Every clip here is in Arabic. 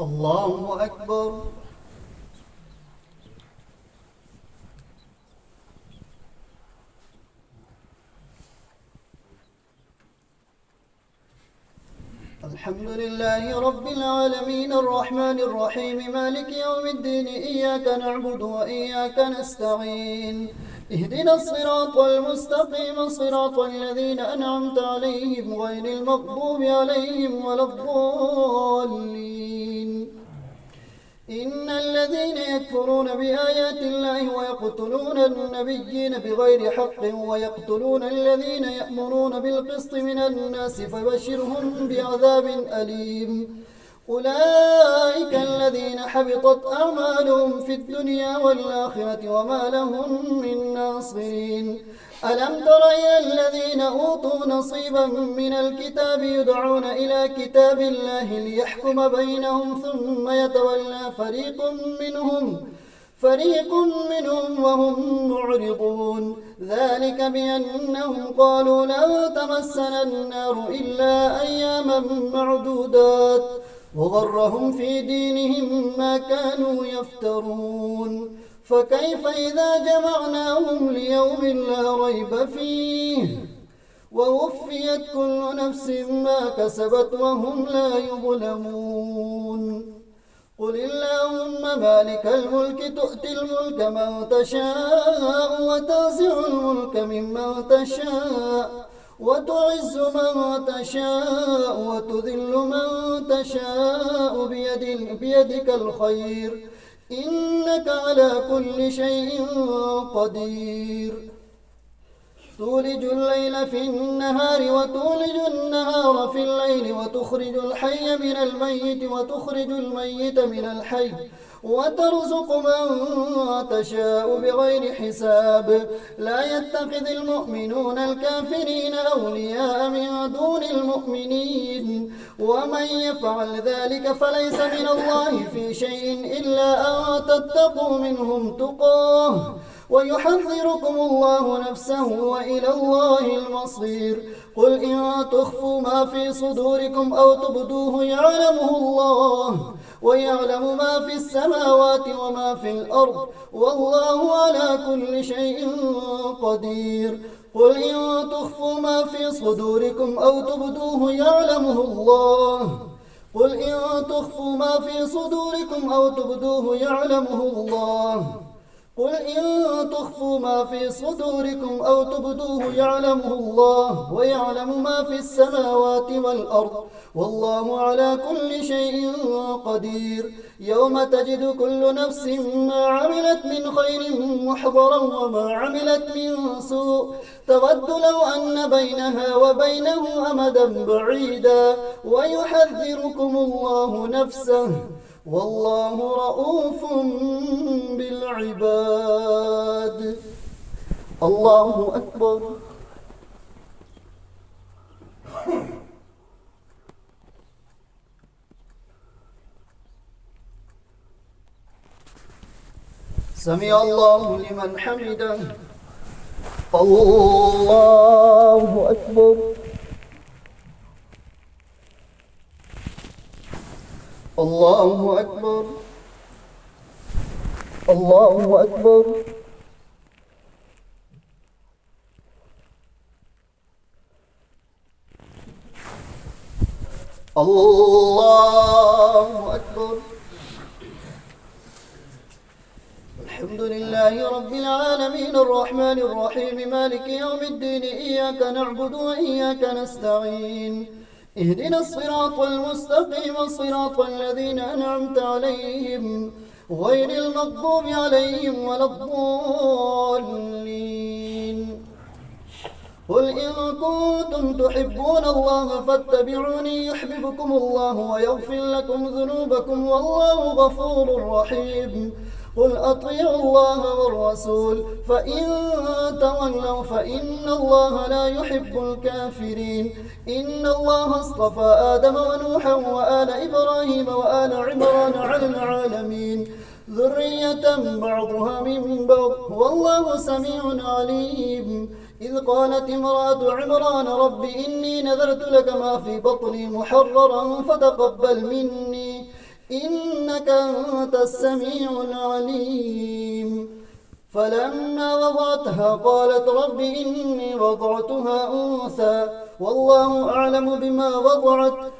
الله أكبر. الحمد لله رب العالمين الرحمن الرحيم مالك يوم الدين إياك نعبد وإياك نستعين اهدنا الصراط المستقيم صراط الذين أنعمت عليهم غير المغضوب عليهم ولا الضالين. إن الذين يكفرون بآيات الله ويقتلون النبيين بغير حق ويقتلون الذين يأمرون بالقسط من الناس فبشرهم بعذاب أليم. أولئك الذين حبطت أعمالهم في الدنيا والآخرة وما لهم من ناصرين. ألم تر إلى الذين أوتوا نصيبا من الكتاب يدعون إلى كتاب الله ليحكم بينهم ثم يتولى فريق منهم وهم معرضون. ذلك بأنهم قالوا لن تمسنا النار إلا أياما معدودات وغرهم في دينهم ما كانوا يفترون. فكيف إذا جمعناهم ليوم لا ريب فيه ووفيت كل نفس ما كسبت وهم لا يظلمون. قل اللهم مالك الملك تؤتي الملك من تشاء وتنزع الملك ممن تشاء وتعز من تشاء وتذل من تشاء بيدك الخير إنك على كل شيء قدير. تولج الليل في النهار وتولج النهار في الليل وتخرج الحي من الميت وتخرج الميت من الحي وترزق من تشاء بغير حساب. لا يتخذ المؤمنون الكافرين أولياء من دون المؤمنين ومن يفعل ذلك فليس من الله في شيء إلا أن تتقوا منهم تقاه ويحذركم الله نفسه وإلى الله المصير. قل إن تخفوا ما في صدوركم أو تبدوه يعلمه الله ويعلم ما في السماوات وما في الأرض والله على كل شيء قدير. قل إن تخفوا ما في صدوركم أو تبدوه يعلمه الله قل إن تخفوا ما في صدوركم أو تبدوه يعلمه الله قل إن تخفوا ما في صدوركم أو تبدوه يعلمه الله ويعلم ما في السماوات والأرض والله على كل شيء قدير. يوم تجد كل نفس ما عملت من خير محضرا وما عملت من سوء تود لو أن بينها وبينه أمدا بعيدا ويحذركم الله نفسه والله رؤوف بالعباد. الله أكبر. سمع الله لمن حمده. الله أكبر. الله أكبر. الله أكبر. الله أكبر. الحمد لله رب العالمين الرحمن الرحيم مالك يوم الدين إياك نعبد وإياك نستعين اهدنا الصراط المستقيم صراط الذين أنعمت عليهم غير المغضوب عليهم ولا الضالين. قل إن كنتم تحبون الله فاتبعوني يحببكم الله ويغفر لكم ذنوبكم والله غفور رحيم. قل أطيعوا الله والرسول فإن تولوا فإن الله لا يحب الكافرين. إن الله اصطفى آدم ونوحا وآل إبراهيم وآل عمران على العالمين ذرية بعضها من بعض والله سميع عليم. إذ قالت امرأة عمران رب إني نذرت لك ما في بطني محررا فتقبل مني إنك أنت السميع العليم. فلما وضعتها قالت رب إني وضعتها أنثى والله أعلم بما وضعت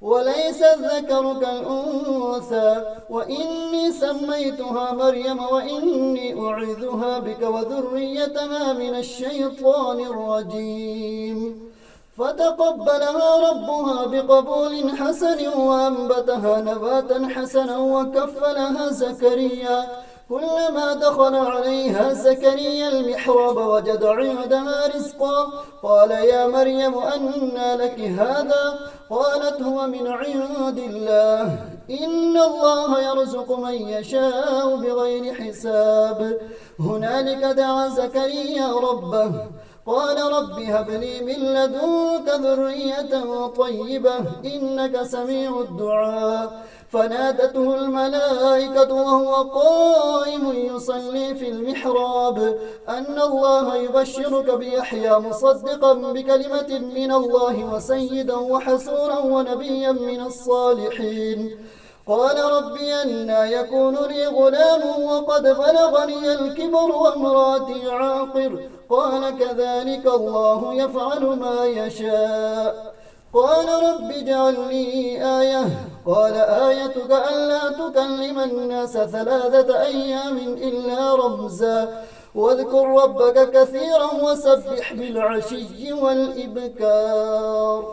وليس الذكر كالأنثى وإني سميتها مريم وإني أعيذها بك وذريتها من الشيطان الرجيم. فتقبلها ربها بقبول حسن وأنبتها نباتا حسنا وكفلها زكريا. كلما دخل عليها زكريا المحراب وجد عندها رزقا قال يا مريم أنى لك هذا قالت هو من عند الله إن الله يرزق من يشاء بغير حساب. هنالك دعا زكريا ربه قال رب هب لي من لدنك ذرية طيبة إنك سميع الدعاء. فنادته الملائكة وهو قائم يصلي في المحراب أن الله يبشرك بيحيى مصدقا بكلمة من الله وسيدا وحسورا ونبيا من الصالحين. قال ربي أنى يكون لي غلام وقد بلغني الكبر وامرأتي عاقر قال كذلك الله يفعل ما يشاء. قال رب اجعل لي آية قال آيتك ألا تكلم الناس 3 أيام إلا رمزا واذكر ربك كثيرا وسبح بالعشي والإبكار.